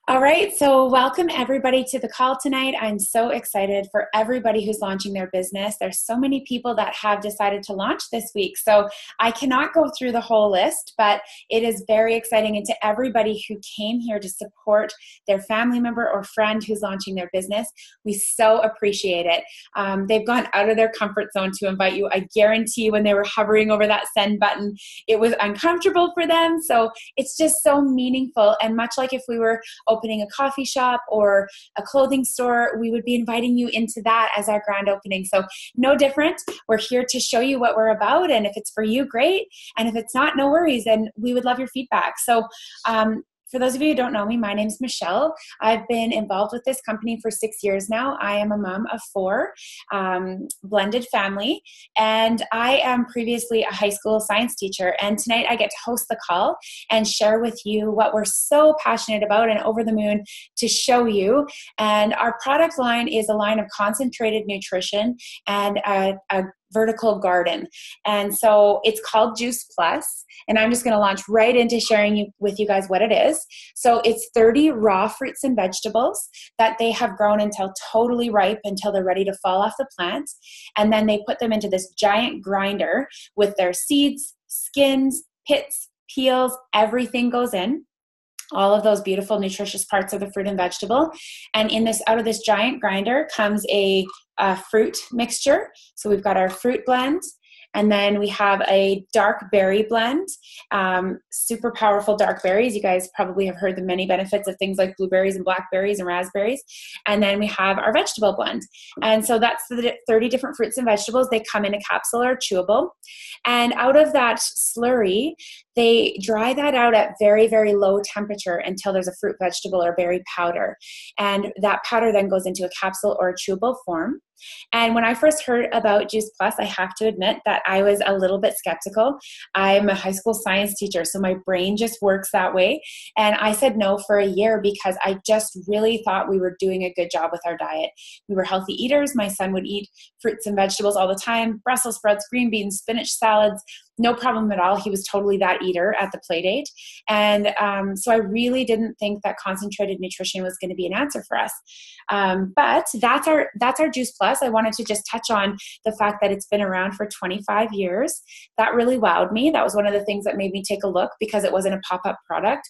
All right, so welcome everybody to the call tonight. I'm so excited for everybody who's launching their business. There's so many people that have decided to launch this week, so I cannot go through the whole list, but it is very exciting. And to everybody who came here to support their family member or friend who's launching their business, we so appreciate it. They've gone out of their comfort zone to invite you. I guarantee when they were hovering over that send button, it was uncomfortable for them. So it's just so meaningful. And much like if we were opening a coffee shop or a clothing store, we would be inviting you into that as our grand opening. So no different. We're here to show you what we're about. And if it's for you, great. And if it's not, no worries. And we would love your feedback. So for those of you who don't know me, my name is Michelle. I've been involved with this company for 6 years now. I am a mom of 4, blended family, and I am previously a high school science teacher. And tonight I get to host the call and share with you what we're so passionate about and over the moon to show you. And our product line is a line of concentrated nutrition and a vertical garden. And so it's called Juice Plus. And I'm just going to launch right into sharing with you guys what it is. So it's 30 raw fruits and vegetables that they have grown until totally ripe, until they're ready to fall off the plant. And then they put them into this giant grinder with their seeds, skins, pits, peels, everything goes in. All of those beautiful, nutritious parts of the fruit and vegetable. And out of this giant grinder comes a fruit mixture. So we've got our fruit blend, and then we have a dark berry blend, super powerful dark berries. You guys probably have heard the many benefits of things like blueberries and blackberries and raspberries. And then we have our vegetable blend. And so that's the 30 different fruits and vegetables. They come in a capsule or chewable. And out of that slurry, they dry that out at very, very low temperature until there's a fruit, vegetable, or berry powder. And that powder then goes into a capsule or a chewable form. And when I first heard about Juice Plus, I have to admit that I was a little bit skeptical. I'm a high school science teacher, so my brain just works that way. And I said no for a year because I just really thought we were doing a good job with our diet. We were healthy eaters. My son would eat fruits and vegetables all the time, Brussels sprouts, green beans, spinach salads, no problem at all. He was totally that eater at the play date. And so I really didn't think that concentrated nutrition was going to be an answer for us. But that's our Juice Plus. I wanted to just touch on the fact that it's been around for 25 years. That really wowed me. That was one of the things that made me take a look because it wasn't a pop-up product.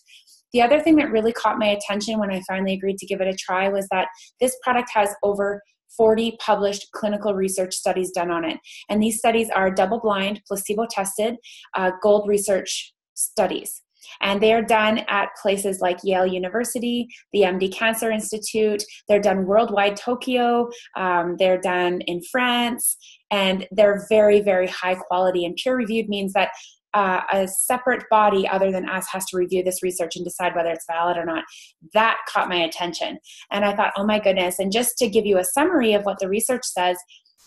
The other thing that really caught my attention when I finally agreed to give it a try was that this product has over 40 published clinical research studies done on it. And these studies are double-blind, placebo-tested, gold research studies. And they are done at places like Yale University, the MD Cancer Institute. They're done worldwide, Tokyo. They're done in France. And they're very, very high quality. And peer-reviewed means that a separate body other than us has to review this research and decide whether it's valid or not. That caught my attention. And I thought, oh my goodness. And just to give you a summary of what the research says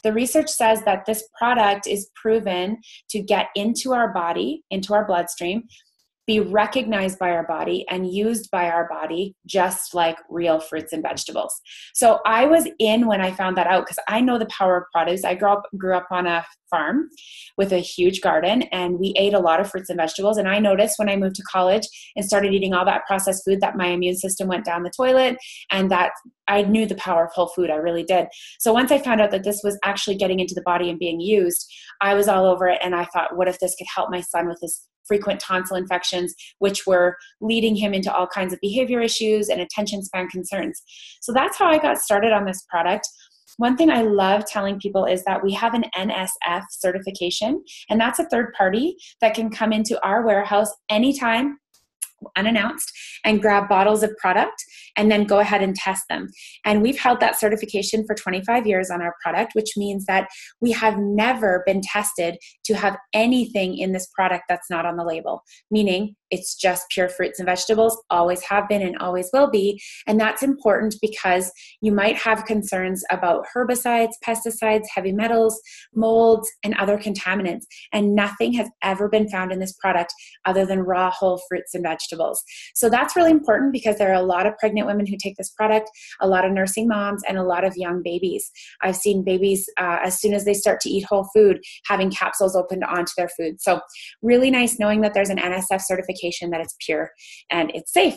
that this product is proven to get into our body, into our bloodstream, be recognized by our body and used by our body just like real fruits and vegetables. So I was in when I found that out because I know the power of produce. I grew up on a farm with a huge garden, and we ate a lot of fruits and vegetables. And I noticed when I moved to college and started eating all that processed food that my immune system went down the toilet, and that I knew the power of whole food. I really did. So once I found out that this was actually getting into the body and being used, I was all over it. And I thought, what if this could help my son with his frequent tonsil infections, which were leading him into all kinds of behavior issues and attention span concerns. So that's how I got started on this product. One thing I love telling people is that we have an NSF certification, and that's a third party that can come into our warehouse anytime, unannounced, and grab bottles of product and then go ahead and test them. And we've held that certification for 25 years on our product, which means that we have never been tested to have anything in this product that's not on the label, meaning it's just pure fruits and vegetables, always have been and always will be. And that's important because you might have concerns about herbicides, pesticides, heavy metals, molds, and other contaminants. And nothing has ever been found in this product other than raw whole fruits and vegetables. So that's really important because there are a lot of pregnant women who take this product, a lot of nursing moms, and a lot of young babies. I've seen babies, as soon as they start to eat whole food, having capsules opened onto their food. So really nice knowing that there's an NSF certification that it's pure and it's safe.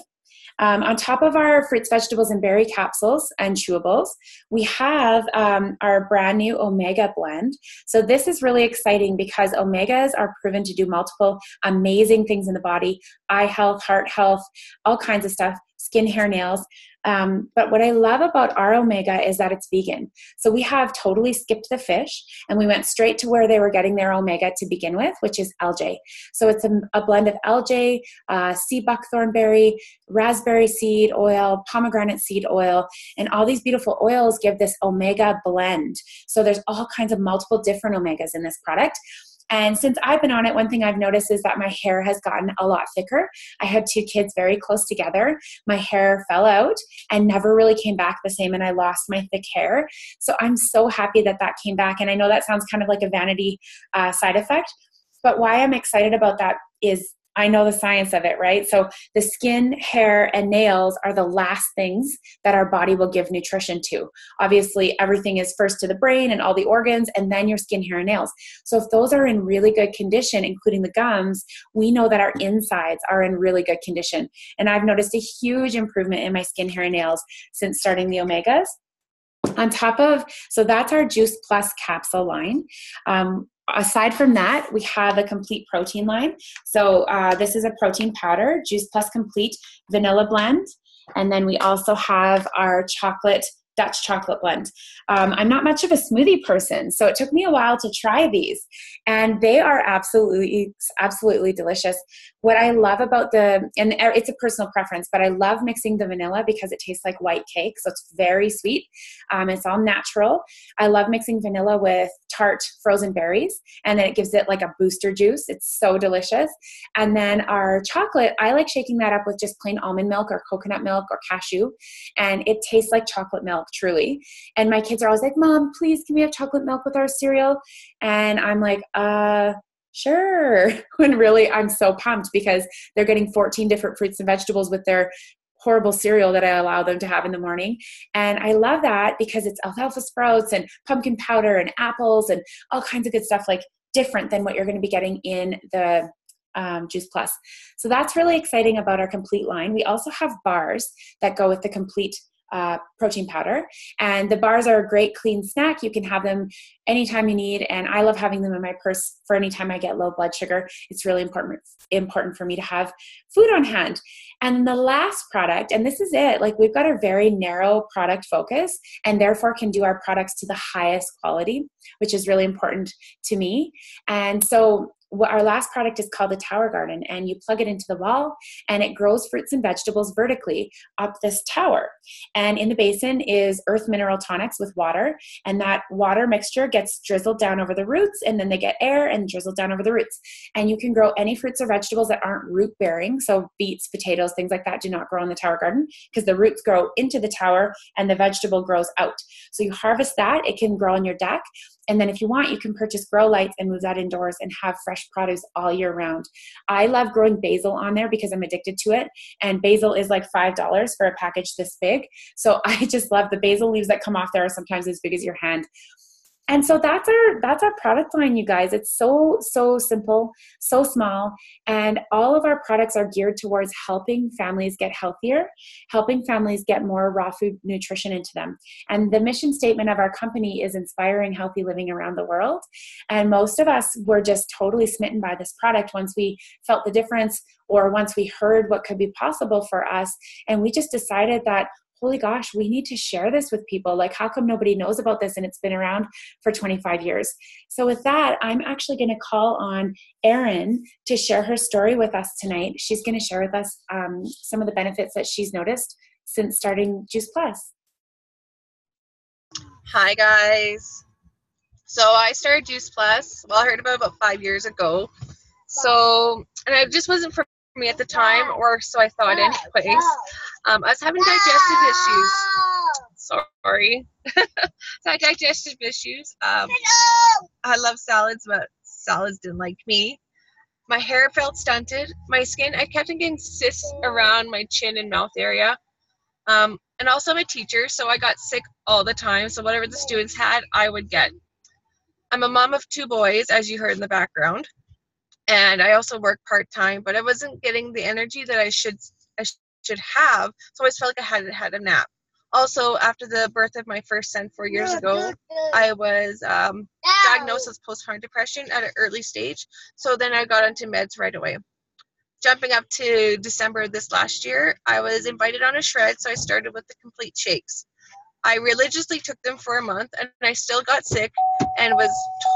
On top of our fruits, vegetables, and berry capsules and chewables, we have our brand new Omega blend. So this is really exciting because omegas are proven to do multiple amazing things in the body: eye health, heart health, all kinds of stuff, skin, hair, nails. But what I love about our Omega is that it's vegan. So we have totally skipped the fish and we went straight to where they were getting their Omega to begin with, which is algae. So it's a blend of algae, sea buckthorn berry, raspberry seed oil, pomegranate seed oil, and all these beautiful oils give this Omega blend. So there's all kinds of multiple different Omegas in this product. And since I've been on it, one thing I've noticed is that my hair has gotten a lot thicker. I had 2 kids very close together. My hair fell out and never really came back the same, and I lost my thick hair. So I'm so happy that that came back. And I know that sounds kind of like a vanity side effect, but why I'm excited about that is I know the science of it, right? So the skin, hair, and nails are the last things that our body will give nutrition to. Obviously, everything is first to the brain and all the organs, and then your skin, hair, and nails. So if those are in really good condition, including the gums, we know that our insides are in really good condition. And I've noticed a huge improvement in my skin, hair, and nails since starting the Omegas. On top of, so that's our Juice Plus capsule line. Aside from that, we have a complete protein line. So this is a protein powder, Juice Plus Complete Vanilla Blend. And then we also have our Dutch chocolate blend. I'm not much of a smoothie person, so it took me a while to try these, and they are absolutely delicious. What I love about and it's a personal preference, but I love mixing the vanilla because it tastes like white cake, so it's very sweet. It's all natural. I love mixing vanilla with tart frozen berries, and then it gives it like a booster juice. It's so delicious. And then our chocolate, I like shaking that up with just plain almond milk or coconut milk or cashew, and it tastes like chocolate milk, truly. And my kids are always like, Mom, please, can we have chocolate milk with our cereal? And I'm like, sure. When really I'm so pumped because they're getting 14 different fruits and vegetables with their horrible cereal that I allow them to have in the morning. And I love that because it's alfalfa sprouts and pumpkin powder and apples and all kinds of good stuff, like different than what you're going to be getting in the Juice Plus. So that's really exciting about our complete line. We also have bars that go with the complete protein powder, and the bars are a great clean snack. You can have them anytime you need, and I love having them in my purse for any time I get low blood sugar. It's really important for me to have food on hand. And the last product, and this is it, like we've got a very narrow product focus and therefore can do our products to the highest quality, which is really important to me. And so our last product is called the Tower Garden, and you plug it into the wall and it grows fruits and vegetables vertically up this tower. And in the basin is earth mineral tonics with water, and that water mixture gets drizzled down over the roots, and then they get air and drizzled down over the roots. And you can grow any fruits or vegetables that aren't root bearing. So beets, potatoes, things like that do not grow in the Tower Garden because the roots grow into the tower and the vegetable grows out. So you harvest that, it can grow on your deck. And then if you want, you can purchase grow lights and move that indoors and have fresh produce all year round. I love growing basil on there because I'm addicted to it. And basil is like $5 for a package this big. So I just love the basil leaves that come off there are sometimes as big as your hand. And so that's our product line, you guys. It's so simple, so small, and all of our products are geared towards helping families get healthier, helping families get more raw food nutrition into them. And the mission statement of our company is inspiring healthy living around the world. And most of us were just totally smitten by this product once we felt the difference or once we heard what could be possible for us. And we just decided that, holy gosh, we need to share this with people. Like, how come nobody knows about this and it's been around for 25 years? So with that, I'm actually going to call on Erin to share her story with us tonight. She's going to share with us some of the benefits that she's noticed since starting Juice Plus. Hi, guys. So I started Juice Plus. Well, I heard about it about 5 yeyears ago. So, and it just wasn't for me at the time, or so I thought anyways. I was having digestive issues. Sorry. So I had digestive issues. I love salads, but salads didn't like me. My hair felt stunted. My skin, I kept on getting cysts around my chin and mouth area. And also I'm a teacher, so I got sick all the time. So whatever the students had, I would get. I'm a mom of 2 boys, as you heard in the background. And I also work part-time, but I wasn't getting the energy that I should should have. So I always felt like I hadn't had a nap. Also, after the birth of my first son 4 years ago, I was diagnosed with postpartum depression at an early stage. So then I got onto meds right away. Jumping up to December of this last year, I was invited on a shred, so I started with the complete shakes. I religiously took them for a month, and I still got sick and was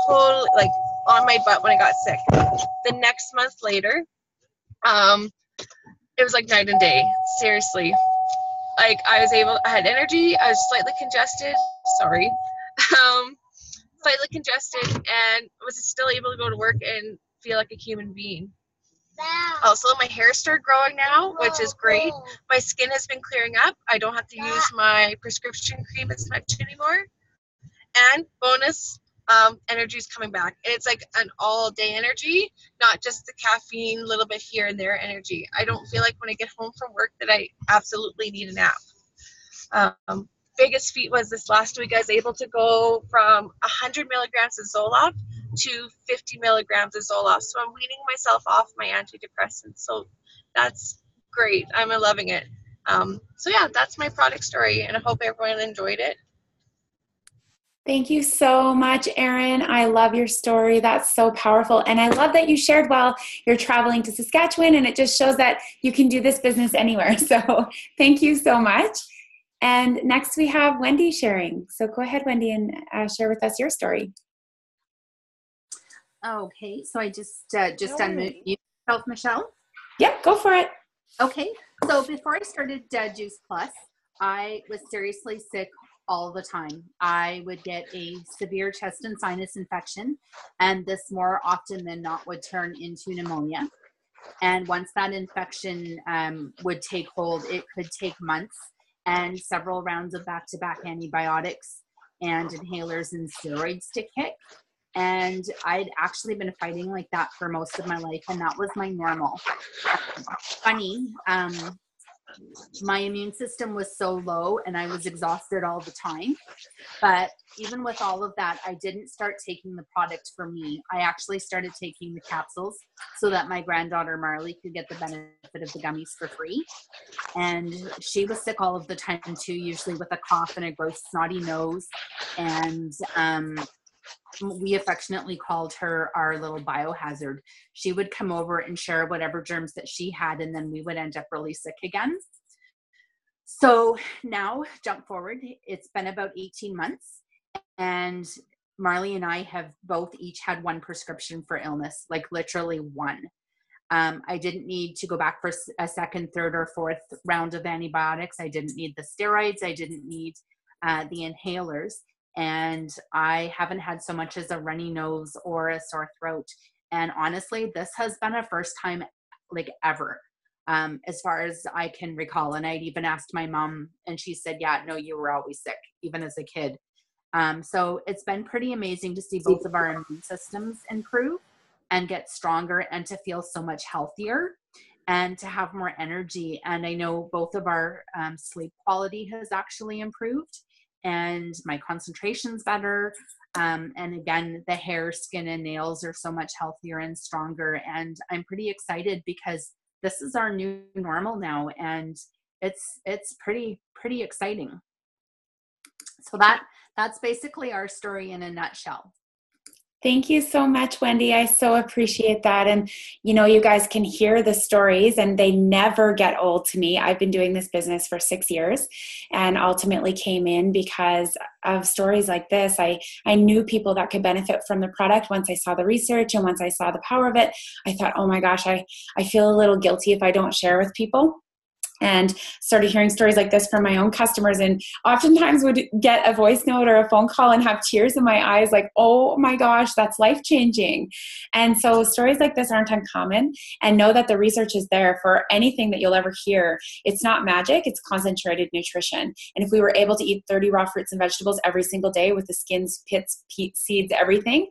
totally like on my butt when I got sick. The next month later, it was like night and day. Seriously, like I had energy. I was slightly congested. Sorry, slightly congested, and was still able to go to work and feel like a human being. Also, my hair started growing now, which is great. My skin has been clearing up. I don't have to use my prescription cream as much anymore. And bonus, energy is coming back. And it's like an all-day energy, not just the caffeine, a little bit here and there energy. I don't feel like when I get home from work that I absolutely need a nap. Biggest feat was this last week. I was able to go from 100 milligrams of Zoloft to 50 milligrams of Zoloft. So I'm weaning myself off my antidepressants. So that's great. I'm loving it. So yeah, that's my product story, and I hope everyone enjoyed it. Thank you so much, Erin. I love your story. That's so powerful. And I love that you shared while you're traveling to Saskatchewan, and it just shows that you can do this business anywhere. So thank you so much. And next we have Wendy sharing. So go ahead, Wendy, and share with us your story. Okay, so I just unmute yourself, Michelle. Yep, go for it. Okay, so before I started Juice Plus, I was seriously sick all the time. I would get a severe chest and sinus infection, and this more often than not would turn into pneumonia. And once that infection would take hold, it could take months and several rounds of back-to-back antibiotics and inhalers and steroids to kick. And I'd actually been fighting like that for most of my life, and that was my normal. Funny, my immune system was so low and I was exhausted all the time. But even with all of that, I didn't start taking the product for me. I actually started taking the capsules so that my granddaughter Marley could get the benefit of the gummies for free. And she was sick all of the time too, usually with a cough and a gross snotty nose. And we affectionately called her our little biohazard. She would come over and share whatever germs that she had, and then we would end up really sick again. So now, jump forward, it's been about 18 months, and Marley and I have both each had one prescription for illness, like literally one. I didn't need to go back for a second, third, or fourth round of antibiotics. I didn't need the steroids. I didn't need the inhalers. And I haven't had so much as a runny nose or a sore throat. And honestly, this has been a first time like ever, as far as I can recall. And I'd even asked my mom, and she said, yeah, no, you were always sick, even as a kid. So it's been pretty amazing to see both of our immune systems improve and get stronger, and to feel so much healthier and to have more energy. And I know both of our sleep quality has actually improved, and my concentration's better. And again, the hair, skin, and nails are so much healthier and stronger. And I'm pretty excited because this is our new normal now, and it's pretty exciting. So that's basically our story in a nutshell. Thank you so much, Wendy. I so appreciate that. And, you know, you guys can hear the stories and they never get old to me. I've been doing this business for 6 years and ultimately came in because of stories like this. I knew people that could benefit from the product once I saw the research, and once I saw the power of it, I thought, oh my gosh, I feel a little guilty if I don't share with people. And started hearing stories like this from my own customers, and oftentimes would get a voice note or a phone call and have tears in my eyes like, oh my gosh, that's life-changing. And so stories like this aren't uncommon, and know that the research is there for anything that you'll ever hear. It's not magic, it's concentrated nutrition. And if we were able to eat 30 raw fruits and vegetables every single day with the skins, pits, seeds, everything,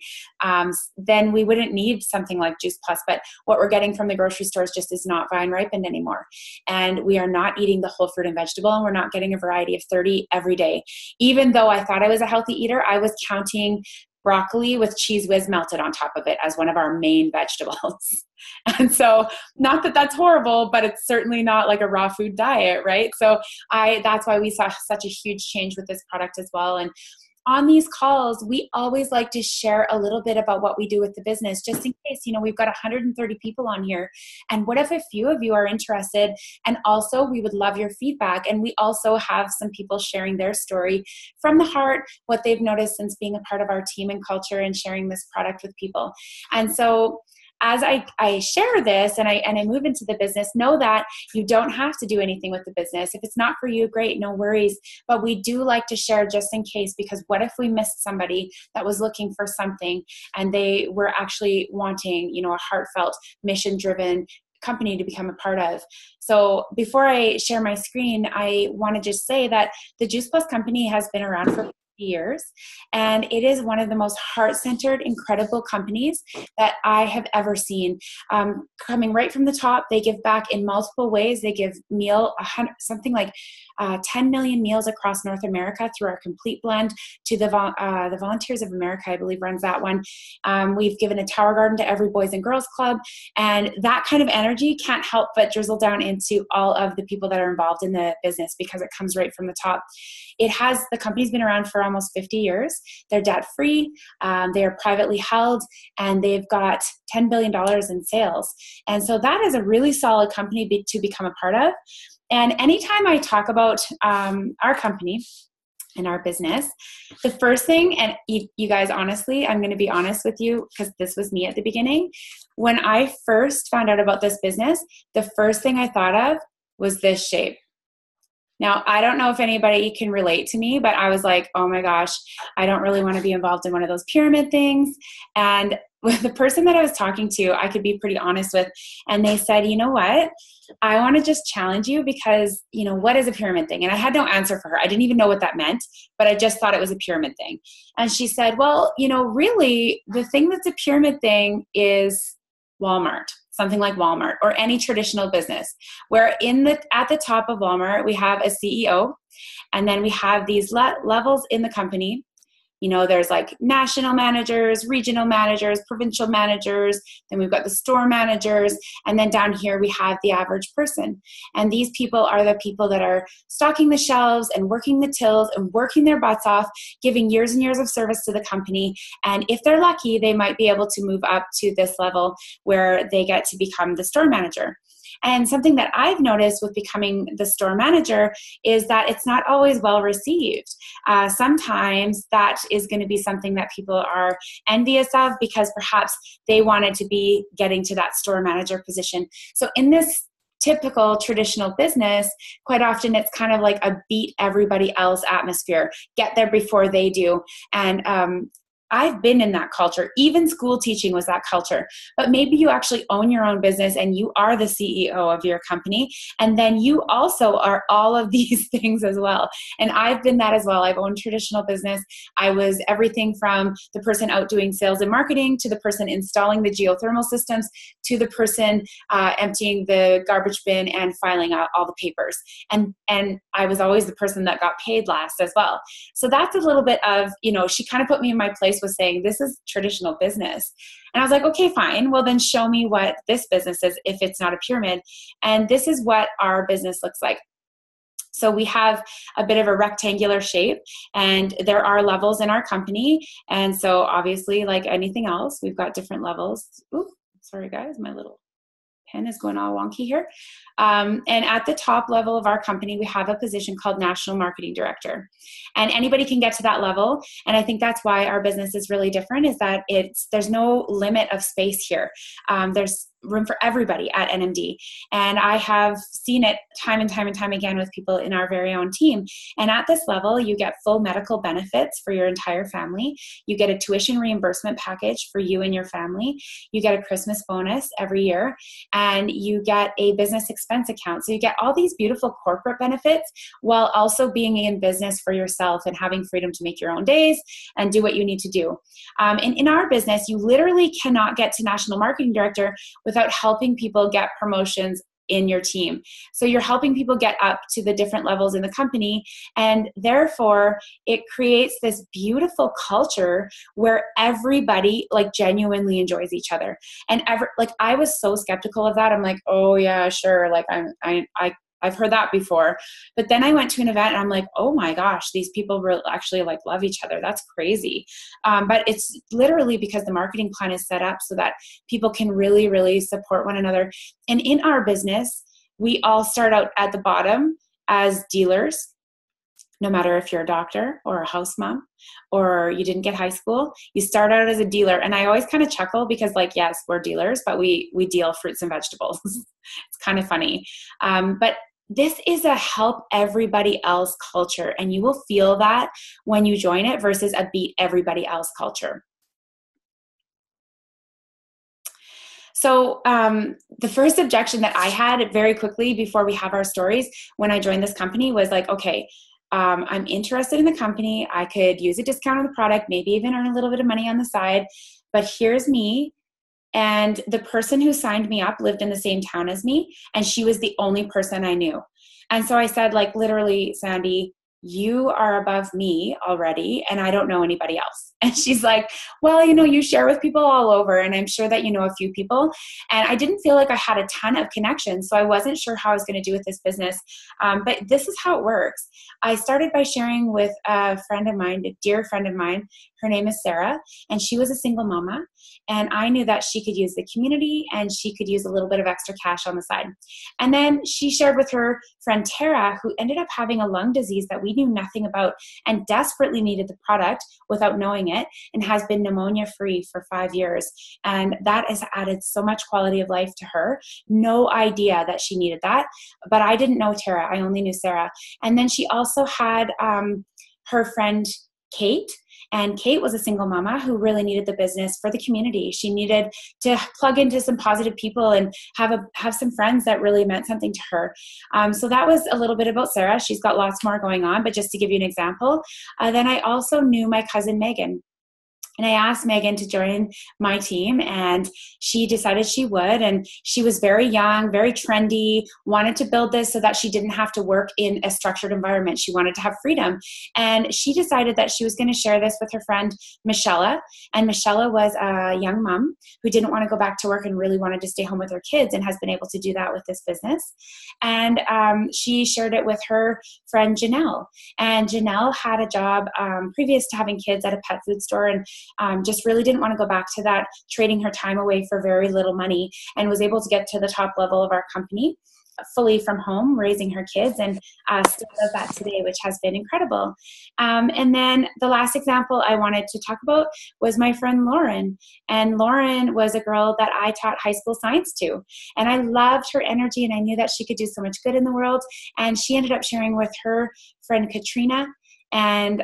then we wouldn't need something like Juice Plus. But what we're getting from the grocery stores just is not vine ripened anymore. And we are not eating the whole fruit and vegetable, and we're not getting a variety of 30 every day. Even though I thought I was a healthy eater, I was counting broccoli with Cheese Whiz melted on top of it as one of our main vegetables. And so, not that that's horrible, but it's certainly not like a raw food diet, right? So that's why we saw such a huge change with this product as well. And on these calls, we always like to share a little bit about what we do with the business, just in case, we've got 130 people on here. And what if a few of you are interested? And also, we would love your feedback. And we also have some people sharing their story from the heart, what they've noticed since being a part of our team and culture and sharing this product with people. And so, as I share this and I move into the business, know that you don't have to do anything with the business. If it's not for you, great, no worries. But we do like to share just in case, because what if we missed somebody that was looking for something and they were actually wanting, a heartfelt, mission-driven company to become a part of. So before I share my screen, I want to just say that the Juice Plus company has been around for years, and it is one of the most heart-centered, incredible companies that I have ever seen. Coming right from the top, they give back in multiple ways. They give something like 10 million meals across North America through our complete blend to the Volunteers of America, I believe, runs that one. We've given a Tower Garden to every Boys and Girls Club, and that kind of energy can't help but drizzle down into all of the people that are involved in the business because it comes right from the top. The company's been around for almost 50 years. They're debt-free. They are privately held, and they've got $10 billion in sales. And so that is a really solid company to become a part of. And anytime I talk about our company and our business, the first thing, and you guys, honestly, I'm going to be honest with you because this was me at the beginning. When I first found out about this business, the first thing I thought of was this shape. Now, I don't know if anybody can relate to me, but I was like, oh my gosh, I don't really want to be involved in one of those pyramid things. And with the person that I was talking to, I could be pretty honest with, and they said, you know what? I want to just challenge you because, what is a pyramid thing? And I had no answer for her. I didn't even know what that meant, but I just thought it was a pyramid thing. And she said, well, really, the thing that's a pyramid thing is Walmart. Something like Walmart or any traditional business, where at the top of Walmart, we have a CEO, and then we have these levels in the company. There's like national managers, regional managers, provincial managers, then we've got the store managers, and then down here we have the average person. And these people are the people that are stocking the shelves and working the tills and working their butts off, giving years and years of service to the company. And if they're lucky, they might be able to move up to this level where they get to become the store manager. And something that I've noticed with becoming the store manager is that it's not always well received. Sometimes that is going to be something that people are envious of because perhaps they wanted to be getting to that store manager position. So in this typical traditional business, quite often it's kind of like a beat everybody else atmosphere, get there before they do. And I've been in that culture. Even school teaching was that culture. But maybe you actually own your own business and you are the CEO of your company. And then you also are all of these things as well. And I've been that as well. I've owned traditional business. I was everything from the person out doing sales and marketing to the person installing the geothermal systems to the person emptying the garbage bin and filing out all the papers. And I was always the person that got paid last as well. So that's a little bit of, she kind of put me in my place was saying, this is traditional business. And I was like, okay, fine. Well, then show me what this business is if it's not a pyramid. And this is what our business looks like. So we have a bit of a rectangular shape, and there are levels in our company. And so obviously, like anything else, we've got different levels. Ooh, sorry guys, my little pen is going all wonky here. And at the top level of our company, we have a position called National Marketing Director. And anybody can get to that level. And I think that's why our business is really different, is that there's no limit of space here. There's room for everybody at NMD. And I have seen it time and time and time again with people in our very own team. And at this level, you get full medical benefits for your entire family. You get a tuition reimbursement package for you and your family. You get a Christmas bonus every year, and you get a business expense account. So you get all these beautiful corporate benefits while also being in business for yourself and having freedom to make your own days and do what you need to do. And in our business, you literally cannot get to National Marketing Director without helping people get promotions in your team. So you're helping people get up to the different levels in the company, and therefore it creates this beautiful culture where everybody like genuinely enjoys each other. And I was so skeptical of that. I'm like, oh yeah, sure. Like I've heard that before. But then I went to an event and I'm like, oh my gosh, these people really actually like love each other. That's crazy. But it's literally because the marketing plan is set up so that people can really, really support one another. And in our business, we all start out at the bottom as dealers. No matter if you're a doctor or a house mom or you didn't get high school, you start out as a dealer. And I always kind of chuckle because like, yes, we're dealers, but we deal fruits and vegetables. It's kind of funny. But this is a help everybody else culture. And you will feel that when you join it versus a beat everybody else culture. So the first objection that I had very quickly before we have our stories when I joined this company was like, okay, I'm interested in the company. I could use a discount on the product, maybe even earn a little bit of money on the side. But here's me. And the person who signed me up lived in the same town as me. And she was the only person I knew. And so I said, like, literally, Sandy, you are above me already, and I don't know anybody else. And she's like, well, you know, you share with people all over, and I'm sure that you know a few people. And I didn't feel like I had a ton of connections, so I wasn't sure how I was going to do with this business. But this is how it works. I started by sharing with a friend of mine, a dear friend of mine. Her name is Sarah, and she was a single mama. And I knew that she could use the community, and she could use a little bit of extra cash on the side. And then she shared with her friend Tara, who ended up having a lung disease that we knew nothing about and desperately needed the product without knowing it, and has been pneumonia free for 5 years. And that has added so much quality of life to her. No idea that she needed that, but I didn't know Tara. I only knew Sarah. And then she also had her friend Kate. And Kate was a single mama who really needed the business for the community. She needed to plug into some positive people and have some friends that really meant something to her. So that was a little bit about Sarah. She's got lots more going on, but just to give you an example. Then I also knew my cousin Megan. And I asked Megan to join my team, and she decided she would. And she was very young, very trendy, wanted to build this so that she didn't have to work in a structured environment. She wanted to have freedom. And she decided that she was going to share this with her friend, Michelle. And Michelle was a young mom who didn't want to go back to work and really wanted to stay home with her kids, and has been able to do that with this business. And she shared it with her friend, Janelle. And Janelle had a job previous to having kids at a pet food store, and just really didn't want to go back to that, trading her time away for very little money, and was able to get to the top level of our company fully from home, raising her kids, and still does that today, which has been incredible. And then the last example I wanted to talk about was my friend Lauren. And Lauren was a girl that I taught high school science to. And I loved her energy, and I knew that she could do so much good in the world. And she ended up sharing with her friend Katrina and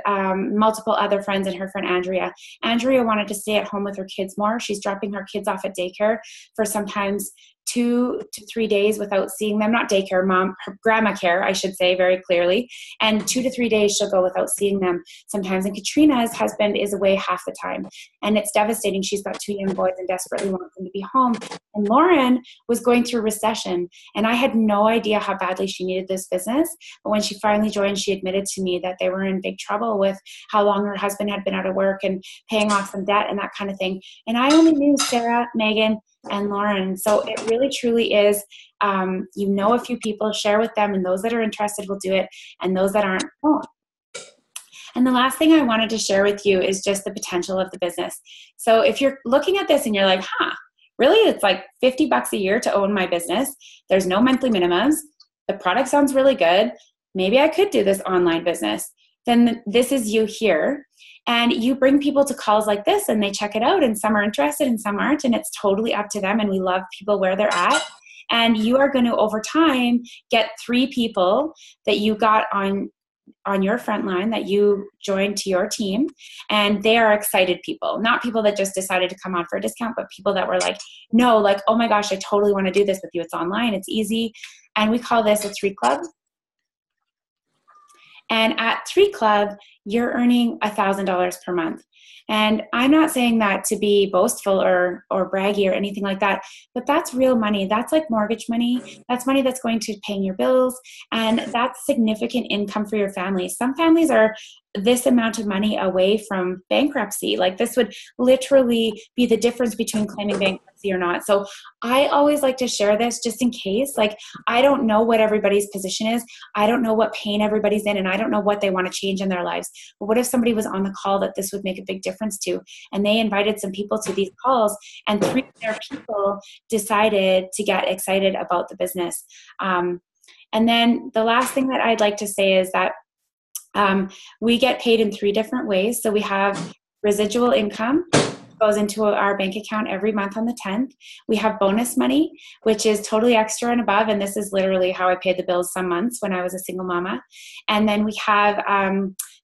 multiple other friends, and her friend Andrea. Andrea wanted to stay at home with her kids more. She's dropping her kids off at daycare for sometimes 2 to 3 days without seeing them. Not daycare, her grandma care, I should say very clearly. And 2 to 3 days she'll go without seeing them sometimes. And Katrina's husband is away half the time. And it's devastating. She's got 2 young boys and desperately wants them to be home. And Lauren was going through recession. And I had no idea how badly she needed this business. But when she finally joined, she admitted to me that they were in big trouble with how long her husband had been out of work and paying off some debt and that kind of thing. And I only knew Sarah, Megan, and Lauren. So it really truly is, you know, a few people, share with them, and those that are interested will do it, and those that aren't won't. And the last thing I wanted to share with you is just the potential of the business. So if you're looking at this and you're like, really? It's like $50 a year to own my business. There's no monthly minimums. The product sounds really good. Maybe I could do this online business. Then this is you here. And you bring people to calls like this, and they check it out, and some are interested and some aren't, and it's totally up to them. And we love people where they're at. And you are going to, over time, get 3 people that you got on your front line that you joined to your team. And they are excited people, not people that just decided to come on for a discount, but people that were like, no, like, oh my gosh, I totally want to do this with you. It's online. It's easy. And we call this a 3 Club. And at 3 Club, you're earning $1,000 per month. And I'm not saying that to be boastful or braggy or anything like that, but that's real money. That's like mortgage money. That's money that's going to paying your bills, and that's significant income for your family. Some families are this amount of money away from bankruptcy. Like this would literally be the difference between claiming bankruptcy or not. So I always like to share this just in case. Like, I don't know what everybody's position is. I don't know what pain everybody's in, and I don't know what they want to change in their lives. But what if somebody was on the call that this would make a big difference to, and they invited some people to these calls, and 3 of their people decided to get excited about the business. And then the last thing that I'd like to say is that we get paid in 3 different ways. So we have residual income, goes into our bank account every month on the 10th. We have bonus money, which is totally extra and above. And this is literally how I paid the bills some months when I was a single mama. And then we have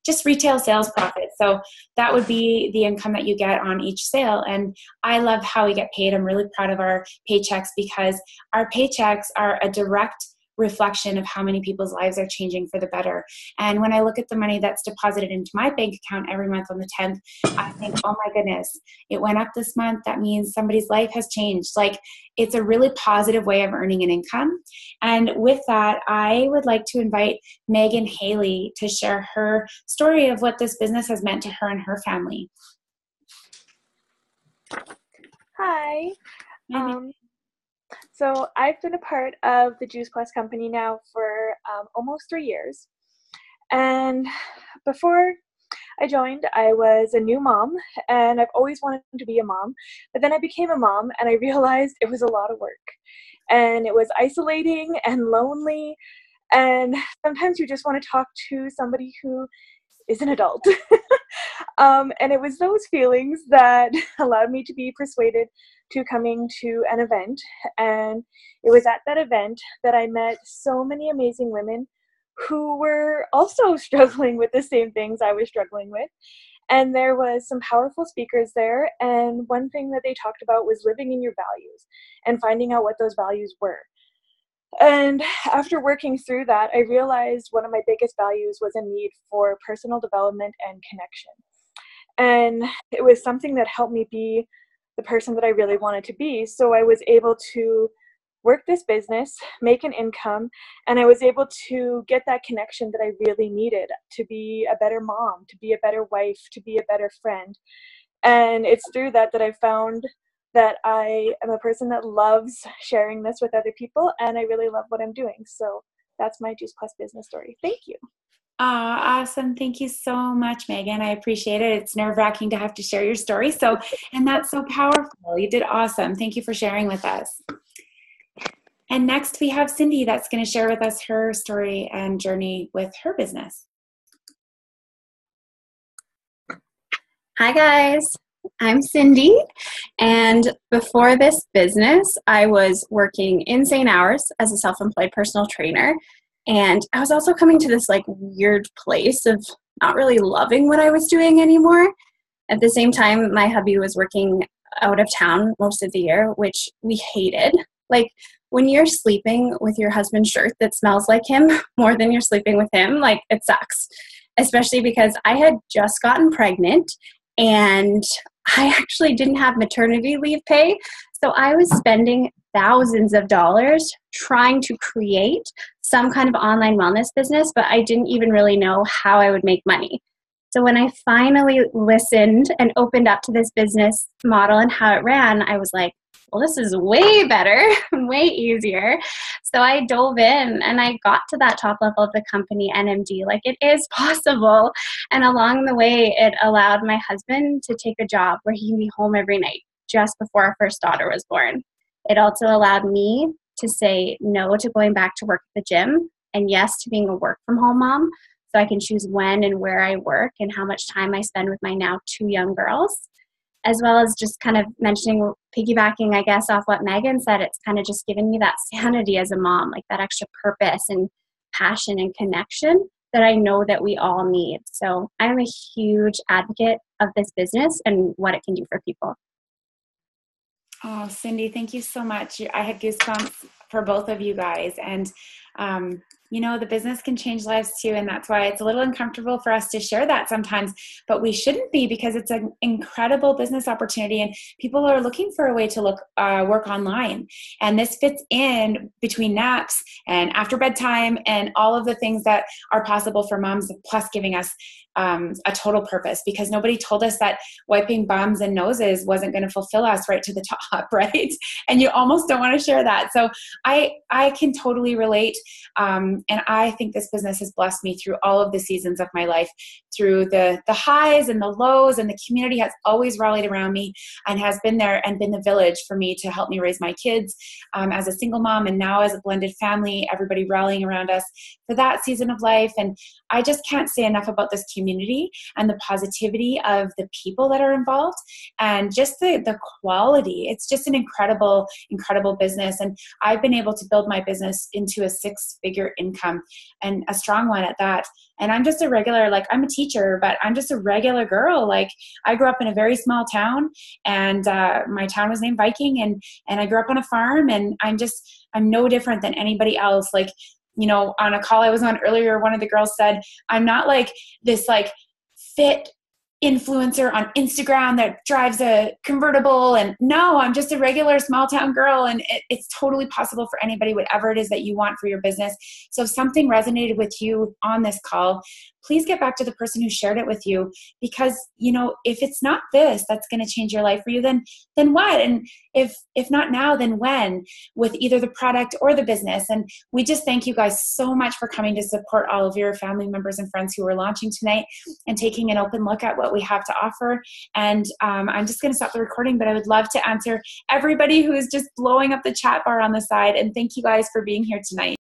just retail sales profit. So that would be the income that you get on each sale. And I love how we get paid. I'm really proud of our paychecks because our paychecks are a direct reflection of how many people's lives are changing for the better. And when I look at the money that's deposited into my bank account every month on the 10th, I think, oh my goodness, it went up this month. That means somebody's life has changed. Like, it's a really positive way of earning an income. And with that, I would like to invite Megan Haley to share her story of what this business has meant to her and her family. Hi. So I've been a part of the Juice Plus company now for almost 3 years. And before I joined, I was a new mom, and I've always wanted to be a mom. But then I became a mom, and I realized it was a lot of work. And it was isolating and lonely. And sometimes you just want to talk to somebody who is an adult. And it was those feelings that allowed me to be persuaded to coming to an event. And it was at that event that I met so many amazing women who were also struggling with the same things I was struggling with. And there was some powerful speakers there. And one thing that they talked about was living in your values and finding out what those values were. And after working through that, I realized one of my biggest values was a need for personal development and connection. And it was something that helped me be the person that I really wanted to be. So I was able to work this business, make an income, and I was able to get that connection that I really needed to be a better mom, to be a better wife, to be a better friend. And it's through that that I found that I am a person that loves sharing this with other people, and I really love what I'm doing. So that's my Juice Plus business story. Thank you. Awesome. Thank you so much, Megan. I appreciate it. It's nerve-wracking to have to share your story. And that's so powerful. You did awesome. Thank you for sharing with us. And next we have Cindy that's going to share with us her story and journey with her business. Hi guys, I'm Cindy, and before this business, I was working insane hours as a self-employed personal trainer, and I was also coming to this like weird place of not really loving what I was doing anymore. At the same time, my hubby was working out of town most of the year, which we hated. Like, when you're sleeping with your husband's shirt that smells like him more than you're sleeping with him, like, it sucks. Especially because I had just gotten pregnant and I actually didn't have maternity leave pay. So I was spending thousands of dollars trying to create some kind of online wellness business, but I didn't even really know how I would make money. So when I finally listened and opened up to this business model and how it ran, I was like, well, this is way better, way easier. So I dove in and I got to that top level of the company, NMD. Like, it is possible. And along the way, it allowed my husband to take a job where he can be home every night just before our first daughter was born. It also allowed me to say no to going back to work at the gym and yes to being a work from home mom. So I can choose when and where I work and how much time I spend with my now 2 young girls. As well as just kind of mentioning, piggybacking, I guess, off what Megan said, it's kind of just given me that sanity as a mom, like that extra purpose and passion and connection that I know that we all need. So I'm a huge advocate of this business and what it can do for people. Oh, Cindy, thank you so much. I had goosebumps for both of you guys. And, the business can change lives too. And that's why it's a little uncomfortable for us to share that sometimes, but we shouldn't be, because it's an incredible business opportunity and people are looking for a way to work online. And this fits in between naps and after bedtime and all of the things that are possible for moms, plus giving us a total purpose, because nobody told us that wiping bums and noses wasn't going to fulfill us right to the top, right? And you almost don't want to share that. So I can totally relate. And I think this business has blessed me through all of the seasons of my life, through the highs and the lows, and the community has always rallied around me and has been there and been the village for me to help me raise my kids as a single mom, and now as a blended family, everybody rallying around us for that season of life. And I just can't say enough about this community and the positivity of the people that are involved and just the quality. It's just an incredible, incredible business. And I've been able to build my business into a 6-figure income, and a strong one at that. And I'm just a regular, I'm a teacher, but I'm just a regular girl. I grew up in a very small town, and my town was named Viking, and I grew up on a farm, and I'm no different than anybody else. On a call I was on earlier, one of the girls said, I'm not this fit influencer on Instagram that drives a convertible. And no, I'm just a regular small town girl. And it's totally possible for anybody, whatever it is that you want for your business. So if something resonated with you on this call, please get back to the person who shared it with you, because, if it's not this that's going to change your life for you, then what? And if not now, then when, with either the product or the business. And we just thank you guys so much for coming to support all of your family members and friends who are launching tonight and taking an open look at what we have to offer. And I'm just going to stop the recording, but I would love to answer everybody who is just blowing up the chat bar on the side. And thank you guys for being here tonight.